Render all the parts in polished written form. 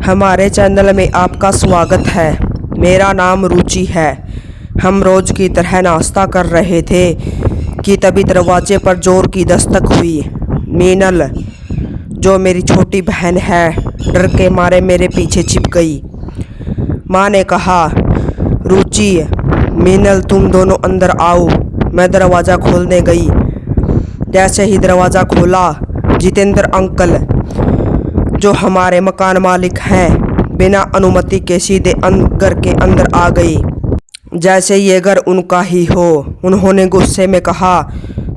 हमारे चैनल में आपका स्वागत है। मेरा नाम रुचि है। हम रोज़ की तरह नाश्ता कर रहे थे कि तभी दरवाजे पर ज़ोर की दस्तक हुई। मीनल, जो मेरी छोटी बहन है, डर के मारे मेरे पीछे छिप गई। माँ ने कहा, रुचि, मीनल, तुम दोनों अंदर आओ। मैं दरवाज़ा खोलने गई। जैसे ही दरवाज़ा खोला, जितेंद्र अंकल, जो हमारे मकान मालिक हैं, बिना अनुमति के सीधे घर के अंदर आ गई, जैसे ये घर उनका ही हो। उन्होंने गुस्से में कहा,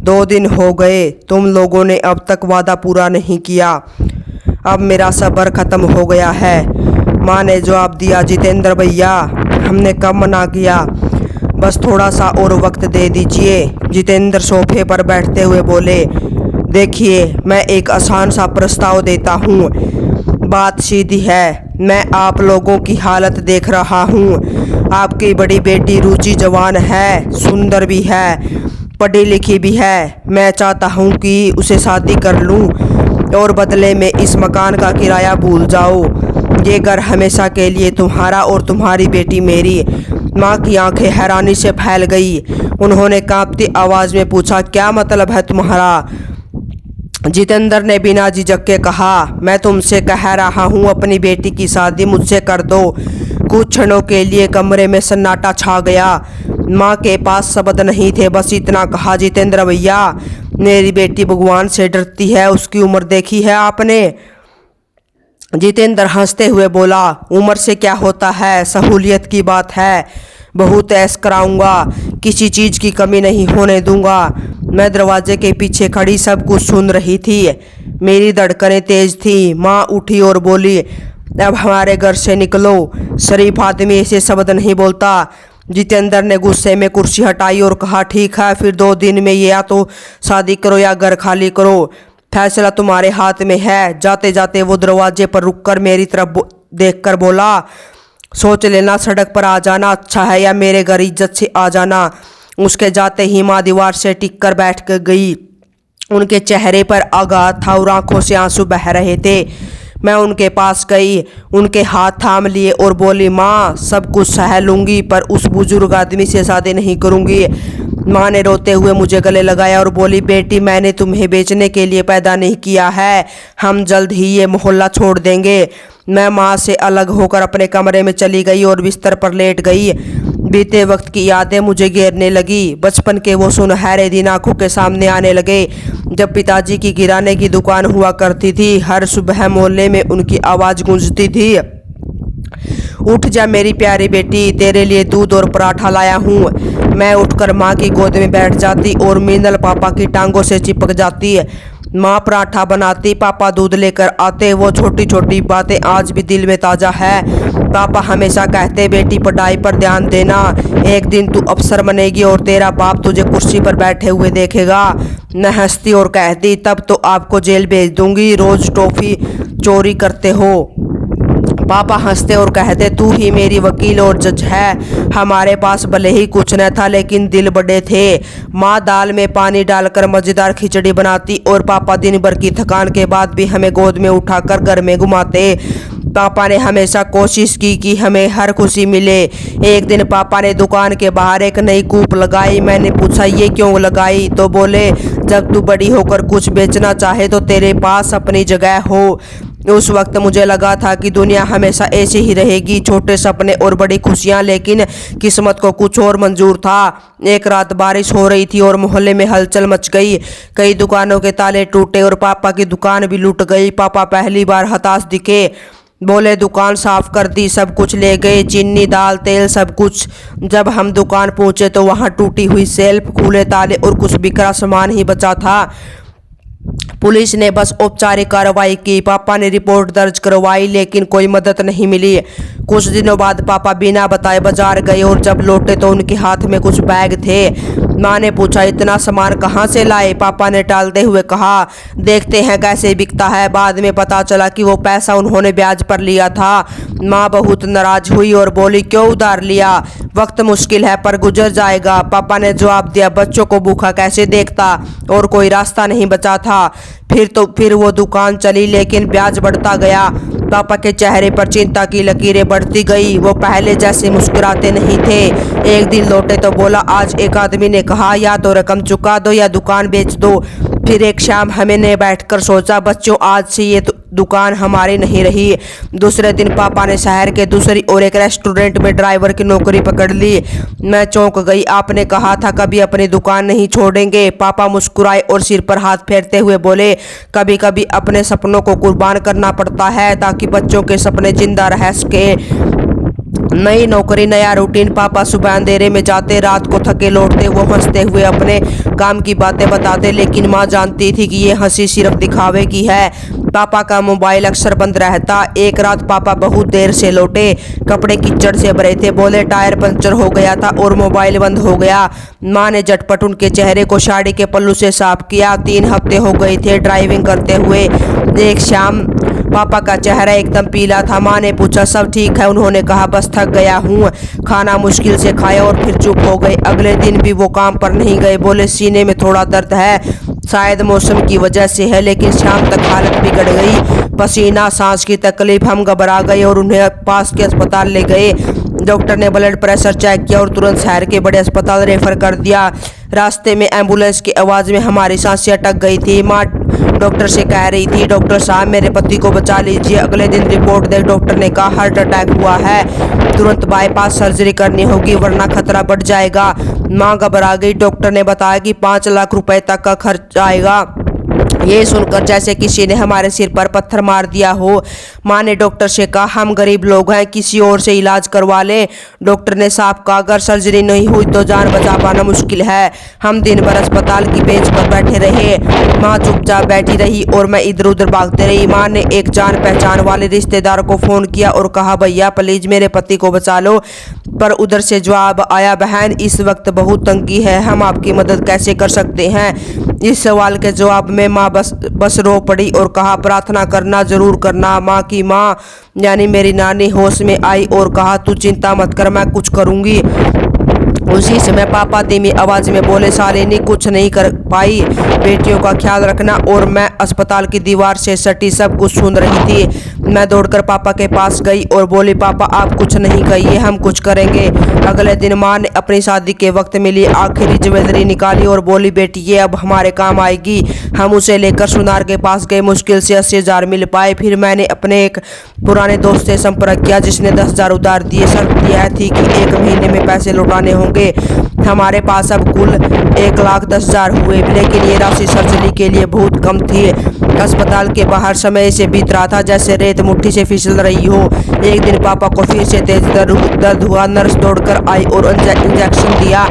2 दिन हो गए, तुम लोगों ने अब तक वादा पूरा नहीं किया। अब मेरा सब्र ख़त्म हो गया है। माँ ने जवाब दिया, जितेंद्र भैया, हमने कब मना किया, बस थोड़ा सा और वक्त दे दीजिए। जितेंद्र सोफे पर बैठते हुए बोले, देखिए, मैं एक आसान सा प्रस्ताव देता हूँ। बात सीधी है। मैं आप लोगों की हालत देख रहा हूँ। आपकी बड़ी बेटी रुचि जवान है, सुंदर भी है, पढ़ी लिखी भी है। मैं चाहता हूँ कि उसे शादी कर लूँ और बदले में इस मकान का किराया भूल जाओ। ये घर हमेशा के लिए तुम्हारा और तुम्हारी बेटी मेरी। माँ की आंखें हैरानी से फैल गई। उन्होंने कांपती आवाज़ में पूछा, क्या मतलब है तुम्हारा? जितेंद्र ने बिना झिझक के कहा, मैं तुमसे कह रहा हूँ, अपनी बेटी की शादी मुझसे कर दो। कुछ क्षणों के लिए कमरे में सन्नाटा छा गया। माँ के पास शब्द नहीं थे, बस इतना कहा, जितेंद्र भैया, मेरी बेटी भगवान से डरती है। उसकी उम्र देखी है आपने? जितेंद्र हंसते हुए बोला, उम्र से क्या होता है, सहूलियत की बात है। बहुत ऐश कराऊंगा, किसी चीज़ की कमी नहीं होने दूंगा। मैं दरवाजे के पीछे खड़ी सब कुछ सुन रही थी। मेरी धड़कनें तेज थी। माँ उठी और बोली, अब हमारे घर से निकलो। शरीफ आदमी ऐसे शब्द नहीं बोलता। जितेंद्र ने गुस्से में कुर्सी हटाई और कहा, ठीक है, फिर 2 दिन में या तो शादी करो या घर खाली करो। फैसला तुम्हारे हाथ में है। जाते जाते वो दरवाजे पर रुककर मेरी तरफ देखकर बोला, सोच लेना, सड़क पर आ जाना अच्छा है या मेरे घर इज्जत से आ जाना। उसके जाते ही माँ दीवार से टिक कर बैठ कर गई। उनके चेहरे पर आघात था और आंखों से आंसू बह रहे थे। मैं उनके पास गई, उनके हाथ थाम लिए और बोली, माँ, सब कुछ सह लूँगी, पर उस बुजुर्ग आदमी से शादी नहीं करूँगी। माँ ने रोते हुए मुझे गले लगाया और बोली, बेटी, मैंने तुम्हें बेचने के लिए पैदा नहीं किया है। हम जल्द ही ये मोहल्ला छोड़ देंगे। मैं माँ से अलग होकर अपने कमरे में चली गई और बिस्तर पर लेट गई। बीते वक्त की यादें मुझे घेरने लगी। बचपन के वो सुनहरे दिन आंखों के सामने आने लगे, जब पिताजी की किराने की दुकान हुआ करती थी। हर सुबह मोहल्ले में उनकी आवाज़ गूंजती थी, उठ जा मेरी प्यारी बेटी, तेरे लिए दूध और पराठा लाया हूँ। मैं उठकर माँ की गोद में बैठ जाती और मीनल पापा की टांगों से चिपक जाती। माँ पराठा बनाती, पापा दूध लेकर आते। वो छोटी छोटी बातें आज भी दिल में ताज़ा है। पापा हमेशा कहते, बेटी, पढ़ाई पर ध्यान देना, एक दिन तू अफसर बनेगी और तेरा बाप तुझे कुर्सी पर बैठे हुए देखेगा। मैं हंसती और कहती, तब तो आपको जेल भेज दूंगी, रोज़ टॉफ़ी चोरी करते हो। पापा हंसते और कहते, तू ही मेरी वकील और जज है। हमारे पास भले ही कुछ न था, लेकिन दिल बड़े थे। माँ दाल में पानी डालकर मज़ेदार खिचड़ी बनाती और पापा दिन भर की थकान के बाद भी हमें गोद में उठाकर घर में घुमाते। पापा ने हमेशा कोशिश की कि हमें हर खुशी मिले। एक दिन पापा ने दुकान के बाहर एक नई कूप लगाई। मैंने पूछा, ये क्यों लगाई? तो बोले, जब तू बड़ी होकर कुछ बेचना चाहे तो तेरे पास अपनी जगह हो। उस वक्त मुझे लगा था कि दुनिया हमेशा ऐसे ही रहेगी, छोटे सपने और बड़ी खुशियां, लेकिन किस्मत को कुछ और मंजूर था। एक रात बारिश हो रही थी और मोहल्ले में हलचल मच गई। कई दुकानों के ताले टूटे और पापा की दुकान भी लूट गई। पापा पहली बार हताश दिखे। बोले, दुकान साफ कर दी, सब कुछ ले गए, चीनी, दाल, तेल, सब कुछ। जब हम दुकान पहुंचे तो वहां टूटी हुई सेल्फ, खुले ताले और कुछ बिखरा सामान ही बचा था। पुलिस ने बस औपचारिक कार्रवाई की। पापा ने रिपोर्ट दर्ज करवाई, लेकिन कोई मदद नहीं मिली। कुछ दिनों बाद पापा बिना बताए बाजार गए और जब लौटे तो उनके हाथ में कुछ बैग थे। माँ ने पूछा, इतना सामान कहाँ से लाए? पापा ने टालते हुए कहा, देखते हैं कैसे बिकता है। बाद में पता चला कि वो पैसा उन्होंने ब्याज पर लिया था। माँ बहुत नाराज हुई और बोली, क्यों उधार लिया? वक्त मुश्किल है पर गुजर जाएगा। पापा ने जवाब दिया, बच्चों को भूखा कैसे देखता, और कोई रास्ता नहीं बचा था। फिर वो दुकान चली, लेकिन ब्याज बढ़ता गया। पापा के चेहरे पर चिंता की लकीरें बढ़ती गई। वो पहले जैसे मुस्कुराते नहीं थे। एक दिन लौटे तो बोला, आज एक आदमी ने कहा या तो रकम चुका दो या दुकान बेच दो। फिर एक शाम हमने बैठकर सोचा, बच्चों आज से ये दुकान हमारी नहीं रही। दूसरे दिन पापा ने शहर के दूसरी ओर एक रेस्टोरेंट में ड्राइवर की नौकरी पकड़ ली। मैं चौंक गई। आपने कहा था कभी अपनी दुकान नहीं छोड़ेंगे। पापा मुस्कुराए और सिर पर हाथ फेरते हुए बोले, कभी कभी अपने सपनों को कुर्बान करना पड़ता है ताकि बच्चों के सपने जिंदा रह सके। नई नौकरी, नया रूटीन। पापा सुबह अंधेरे में जाते, रात को थके लौटते। वो हंसते हुए अपने काम की बातें बताते, लेकिन माँ जानती थी कि ये हंसी सिर्फ दिखावे की है। पापा का मोबाइल अक्सर बंद रहता। एक रात पापा बहुत देर से लौटे, कपड़े कीचड़ से भरे थे। बोले टायर पंचर हो गया था और मोबाइल बंद हो गया। माँ ने झटपट उनके चेहरे को साड़ी के पल्लू से साफ किया। 3 हफ्ते हो गए थे ड्राइविंग करते हुए। एक शाम पापा का चेहरा एकदम पीला था। माँ ने पूछा, सब ठीक है? उन्होंने कहा, बस थक गया हूँ। खाना मुश्किल से खाया और फिर चुप हो गए। अगले दिन भी वो काम पर नहीं गए। बोले सीने में थोड़ा दर्द है, शायद मौसम की वजह से है। लेकिन शाम तक हालत बिगड़ गई, पसीना, सांस की तकलीफ। हम घबरा गए और उन्हें पास के अस्पताल ले गए। डॉक्टर ने ब्लड प्रेशर चेक किया और तुरंत शहर के बड़े अस्पताल रेफर कर दिया। रास्ते में एम्बुलेंस की आवाज़ में हमारी सांसें अटक गई थी। माँ डॉक्टर से कह रही थी, डॉक्टर साहब मेरे पति को बचा लीजिए। अगले दिन रिपोर्ट दे डॉक्टर ने कहा, हार्ट अटैक हुआ है, तुरंत बाईपास सर्जरी करनी होगी वरना खतरा बढ़ जाएगा। माँ घबरा गई। डॉक्टर ने बताया कि 5 लाख रुपए तक का खर्च आएगा। ये सुनकर जैसे किसी ने हमारे सिर पर पत्थर मार दिया हो। माँ ने डॉक्टर से कहा, हम गरीब लोग हैं, किसी और से इलाज करवा लें। डॉक्टर ने साफ कहा, अगर सर्जरी नहीं हुई तो जान बचा पाना मुश्किल है। हम दिन भर अस्पताल की बेंच पर बैठे रहे। माँ चुपचाप बैठी रही और मैं इधर उधर भागते रही। माँ ने एक जान पहचान वाले रिश्तेदार को फ़ोन किया और कहा, भैया प्लीज़ मेरे पति को बचा लो। पर उधर से जवाब आया, बहन इस वक्त बहुत तंगी है, हम आपकी मदद कैसे कर सकते हैं? इस सवाल के जवाब में माँ बस रो पड़ी और कहा, प्रार्थना करना जरूर करना। माँ की माँ यानी मेरी नानी होश में आई और कहा, तू चिंता मत कर, मैं कुछ करूँगी। उसी समय पापा धीमी आवाज में बोले, शालिनी कुछ नहीं कर पाई, बेटियों का ख्याल रखना। और मैं अस्पताल की दीवार से सटी सब कुछ सुन रही थी। मैं दौड़कर पापा के पास गई और बोली, पापा आप कुछ नहीं कहिए, हम कुछ करेंगे। अगले दिन माँ ने अपनी शादी के वक्त मिली आखिरी ज्वेलरी निकाली और बोली, बेटी ये अब हमारे काम आएगी। हम उसे लेकर सुनार के पास गए। मुश्किल से 80,000 मिल पाए। फिर मैंने अपने एक पुराने दोस्त से संपर्क किया जिसने 10,000 उधार दिए। शर्त यह थी कि 1 महीने में पैसे लौटाने होंगे। हमारे पास अब कुल 1,10,000 हुए, लेकिन ये राशि सर्जरी के लिए बहुत कम थी। अस्पताल के बाहर समय से बीत रहा था जैसे रेत मुट्ठी से फिसल रही हो। एक दिन पापा को फिर से तेज दर्द हुआ। नर्स दौड़कर आई और इंजेक्शन दिया।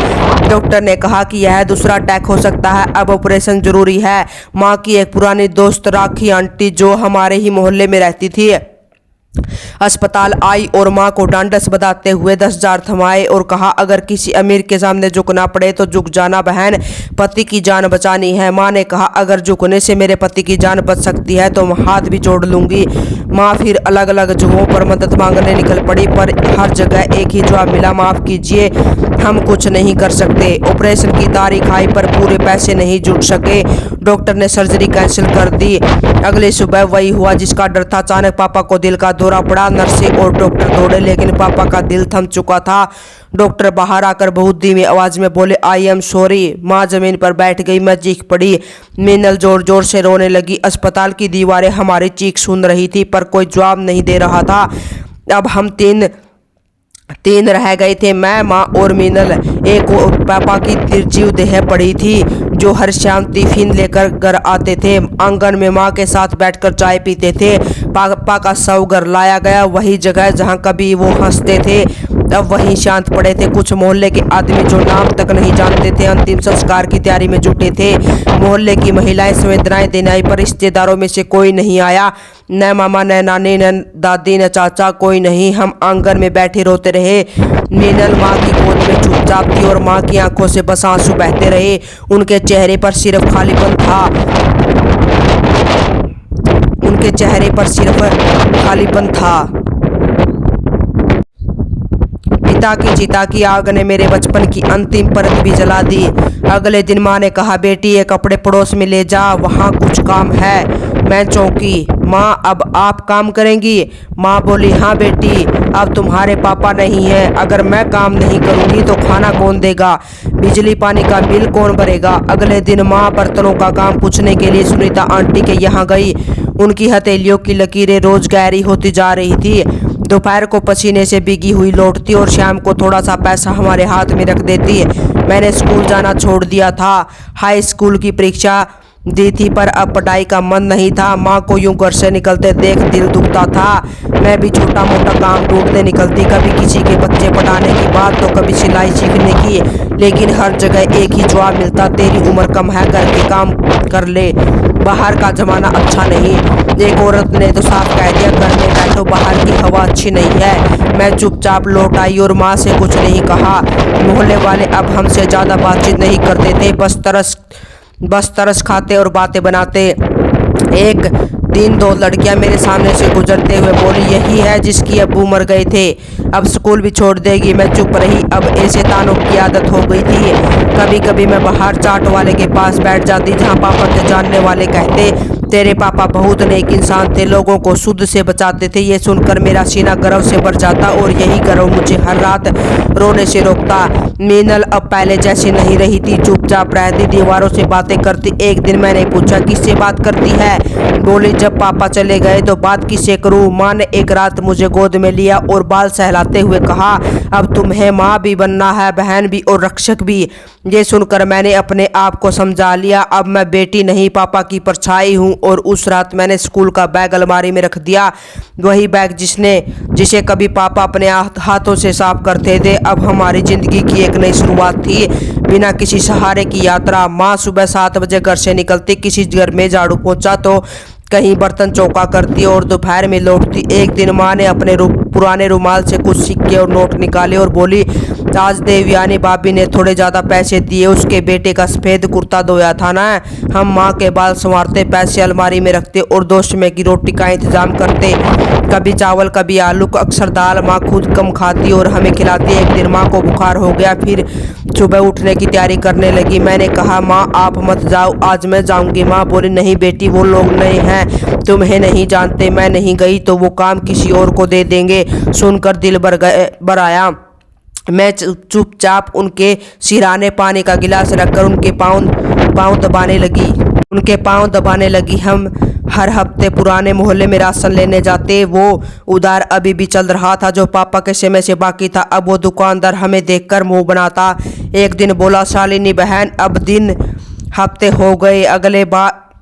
डॉक्टर ने कहा कि यह दूसरा अटैक हो सकता है, अब ऑपरेशन जरूरी है। माँ की एक पुरानी दोस्त राखी आंटी जो हमारे ही मोहल्ले में रहती थी, अस्पताल आई और माँ को डांडस बधाते हुए 10,000 थमाए और कहा, अगर किसी अमीर के सामने झुकना पड़े तो झुक जाना बहन, पति की जान बचानी है। माँ ने कहा, अगर झुकने से मेरे पति की जान बच सकती है तो हाथ भी जोड़ लूंगी। माँ फिर अलग अलग जगहों पर मदद मांगने निकल पड़ी, पर हर जगह एक ही जवाब मिला, माफ़ कीजिए हम कुछ नहीं कर सकते। ऑपरेशन की तारीख आई पर पूरे पैसे नहीं जुट सके। डॉक्टर ने सर्जरी कैंसिल कर दी। अगली सुबह वही हुआ जिसका डर था। अचानक पापा को दिल का दौरा पड़ा। नर्सें और डॉक्टर दौड़े, लेकिन पापा का दिल थम चुका था। डॉक्टर बाहर आकर बहुत धीमी आवाज में बोले, आई एम सॉरी। माँ जमीन पर बैठ गई। मैं चीख पड़ी। मीनल जोर जोर से रोने लगी। अस्पताल की दीवारें हमारी चीख सुन रही थी पर कोई जवाब नहीं दे रहा था। अब हम तीन रह गए थे, मैं, माँ और मीनल। एक और पापा की निर्जीव देह पड़ी थी जो हर शाम टिफिन लेकर घर आते थे। आंगन में माँ के साथ बैठकर चाय पीते थे। पापा का शव घर लाया गया, वही जगह जहाँ कभी वो हंसते थे अब वहीं शांत पड़े थे। कुछ मोहल्ले के आदमी जो नाम तक नहीं जानते थे अंतिम संस्कार की तैयारी में जुटे थे। मोहल्ले की महिलाएं संवेदनाएं देने आई पर रिश्तेदारों में से कोई नहीं आया। न मामा, न नानी, न दादी, न चाचा, कोई नहीं। हम आंगन में बैठे रोते रहे। मीनल माँ की गोद में चुपचाप थी और माँ की आंखों से बस आंसू बहते रहे। उनके चेहरे पर सिर्फ खालीपन था। उनके चेहरे पर सिर्फ खालीपन था। पिता की चिता की आग ने मेरे बचपन की अंतिम परत भी जला दी। अगले दिन माँ ने कहा, बेटी ये कपड़े पड़ोस में ले जा, वहाँ कुछ काम है। मैं चौंकी। माँ, अब आप काम करेंगी? माँ बोली, हाँ बेटी, अब तुम्हारे पापा नहीं हैं, अगर मैं काम नहीं करूँगी तो खाना कौन देगा, बिजली पानी का बिल कौन भरेगा। अगले दिन माँ बर्तनों का काम पूछने के लिए सुनीता आंटी के यहाँ गई। उनकी हथेलियों की लकीरें रोज गहरी होती जा रही थी। दोपहर को पसीने से भीगी हुई लौटती और शाम को थोड़ा सा पैसा हमारे हाथ में रख देती। मैंने स्कूल जाना छोड़ दिया था, हाई स्कूल की परीक्षा दी थी, पर अब पढ़ाई का मन नहीं था। माँ को यूं घर से निकलते देख दिल दुखता था। मैं भी छोटा मोटा काम ढूंढने निकलती, कभी किसी के बच्चे पढ़ाने की बात, तो कभी सिलाई सीखने की, लेकिन हर जगह एक ही जवाब मिलता, तेरी उम्र कम है, घर के काम कर ले, बाहर का जमाना अच्छा नहीं। एक औरत ने तो साफ कह दिया, घर में बैठो, बाहर की हवा अच्छी नहीं है। मैं चुपचाप लौट आई और माँ से कुछ नहीं कहा। मोहल्ले वाले अब हमसे ज़्यादा बातचीत नहीं करते थे, बस तरस खाते और बातें बनाते। एक दिन दो लड़कियां मेरे सामने से गुजरते हुए बोली, यही है जिसकी अब्बू मर गए थे, अब स्कूल भी छोड़ देगी। मैं चुप रही, अब ऐसे तानों की आदत हो गई थी। कभी कभी मैं बाहर चाट वाले के पास बैठ जाती, जहाँ पापा के जानने वाले कहते, तेरे पापा बहुत नेक इंसान थे, लोगों को शुद्ध से बचाते थे। ये सुनकर मेरा सीना गर्व से भर जाता और यही गर्व मुझे हर रात रोने से रोकता। मीनल अब पहले जैसी नहीं रही थी, चुपचाप रहती, दीवारों से बातें करती। एक दिन मैंने पूछा, किससे बात करती है? बोली, जब पापा चले गए तो बात किससे करूं। माँ ने एक रात मुझे गोद में लिया और बाल सहलाते हुए कहा, अब तुम्हें माँ भी बनना है, बहन भी और रक्षक भी। ये सुनकर मैंने अपने आप को समझा लिया, अब मैं बेटी नहीं पापा की परछाई हूँ। और उस रात मैंने स्कूल का बैग अलमारी में रख दिया, वही बैग जिसे कभी पापा अपने हाथों से साफ करते थे। अब हमारी जिंदगी की एक नई शुरुआत थी, बिना किसी सहारे की यात्रा। माँ सुबह 7 बजे घर से निकलती, किसी घर में झाड़ू पोंछा तो कहीं बर्तन चौका करती और दोपहर में लौटती। एक दिन माँ ने अपने पुराने रुमाल से कुछ सिक्के और नोट निकाले और बोली, आज देवयानी भाभी ने थोड़े ज़्यादा पैसे दिए, उसके बेटे का सफ़ेद कुर्ता धोया था ना। हम माँ के बाल संवारते, पैसे अलमारी में रखते और दोस्त में की रोटी का इंतज़ाम करते, कभी चावल कभी आलू, अक्सर दाल। माँ खुद कम खाती और हमें खिलाती। एक दिन माँ को बुखार हो गया, फिर सुबह उठने की तैयारी करने लगी। मैंने कहा, माँ आप मत जाओ, आज मैं जाऊँगी। माँ बोली, नहीं बेटी, वो लोग नए हैं, तुम्हें नहीं जानते, मैं नहीं गई तो वो काम किसी और को दे देंगे। सुनकर दिल भर आया। मैं चुपचाप उनके सिरहाने पानी का गिलास रखकर उनके पाँव दबाने लगी। हम हर हफ्ते पुराने मोहल्ले में राशन लेने जाते, वो उधार अभी भी चल रहा था जो पापा के समय से बाकी था। अब वो दुकानदार हमें देखकर मुंह बनाता। एक दिन बोला, शालिनी बहन, अब दिन हफ्ते हो गए, अगले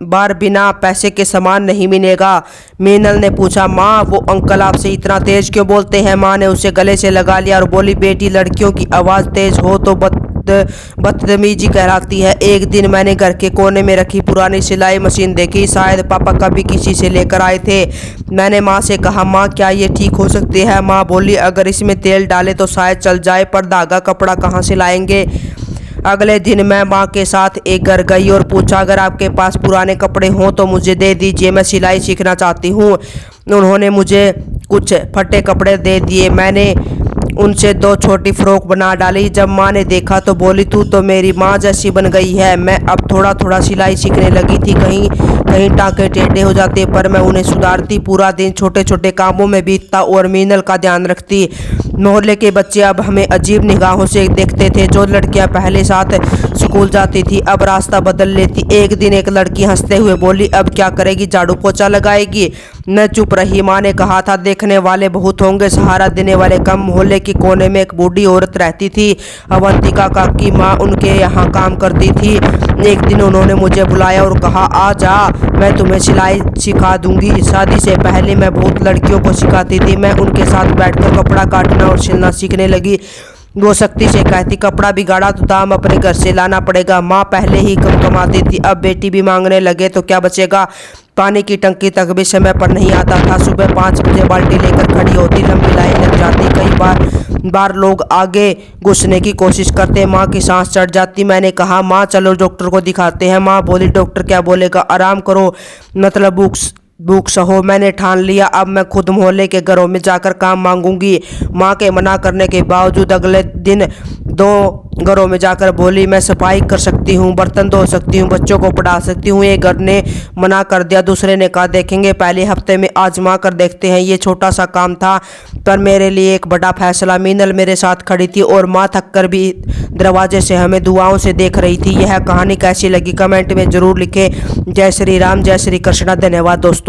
बार बिना पैसे के सामान नहीं मिलेगा। मीनल ने पूछा, माँ वो अंकल आपसे इतना तेज क्यों बोलते हैं? माँ ने उसे गले से लगा लिया और बोली, बेटी लड़कियों की आवाज़ तेज हो तो बदतमीजी कहलाती है। एक दिन मैंने घर के कोने में रखी पुरानी सिलाई मशीन देखी, शायद पापा कभी किसी से लेकर आए थे। मैंने माँ से कहा, माँ क्या ये ठीक हो सकती है? माँ बोली, अगर इसमें तेल डाले तो शायद चल जाए, पर धागा कपड़ा कहाँ से लाएंगे? अगले दिन मैं माँ के साथ एक घर गई और पूछा, अगर आपके पास पुराने कपड़े हों तो मुझे दे दीजिए, मैं सिलाई सीखना चाहती हूँ। उन्होंने मुझे कुछ फटे कपड़े दे दिए, मैंने उनसे 2 छोटी फ्रॉक बना डाली। जब माँ ने देखा तो बोली, तू तो मेरी माँ जैसी बन गई है। मैं अब थोड़ा थोड़ा सिलाई सीखने लगी थी, कहीं कहीं टाँके टेढ़े हो जाते, पर मैं उन्हें सुधारती। पूरा दिन छोटे छोटे कामों में बीतता और मीनल का ध्यान रखती। मोहल्ले के बच्चे अब हमें अजीब निगाहों से देखते थे। जो लड़कियां पहले साथ स्कूल जाती थी अब रास्ता बदल लेती। एक दिन एक लड़की हंसते हुए बोली, अब क्या करेगी, झाड़ू पोछा लगाएगी? मैं चुप रही। माँ ने कहा था, देखने वाले बहुत होंगे, सहारा देने वाले कम। मोहल्ले के कोने में एक बूढ़ी औरत रहती थी, अवंतिका काकी। माँ उनके यहाँ काम करती थी। एक दिन उन्होंने मुझे बुलाया और कहा, आ जा, मैं तुम्हें सिलाई सिखा दूंगी। शादी से पहले मैं बहुत लड़कियों को सिखाती थी। मैं उनके साथ बैठकर कपड़ा काटना और सिलना सीखने लगी। वो सख्ती से कहती, कपड़ा बिगाड़ा तो दाम अपने घर से लाना पड़ेगा। माँ पहले ही कम कमाती थी, अब बेटी भी मांगने लगे तो क्या बचेगा? पानी की टंकी तक भी समय पर नहीं आता था। सुबह 5 बजे बाल्टी लेकर खड़ी होती, लंबी लाइन लग जाती। कई बार लोग आगे घुसने की कोशिश करते, माँ की सांस चढ़ जाती। मैंने कहा, माँ चलो डॉक्टर को दिखाते हैं। माँ बोली, डॉक्टर क्या बोलेगा, आराम करो, मतलब बुक्स हो। मैंने ठान लिया, अब मैं खुद मोहल्ले के घरों में जाकर काम मांगूंगी। माँ के मना करने के बावजूद अगले दिन 2 घरों में जाकर बोली, मैं सफाई कर सकती हूँ, बर्तन धो सकती हूँ, बच्चों को पढ़ा सकती हूँ। एक घर ने मना कर दिया, दूसरे ने कहा देखेंगे, पहले हफ्ते में आजमा कर देखते हैं। ये छोटा सा काम था पर मेरे लिए एक बड़ा फैसला। मीनल मेरे साथ खड़ी थी और माँ थक कर भी दरवाजे से हमें दुआओं से देख रही थी। यह कहानी कैसी लगी कमेंट में ज़रूर लिखें। जय श्री राम, जय श्री कृष्णा। धन्यवाद दोस्तों।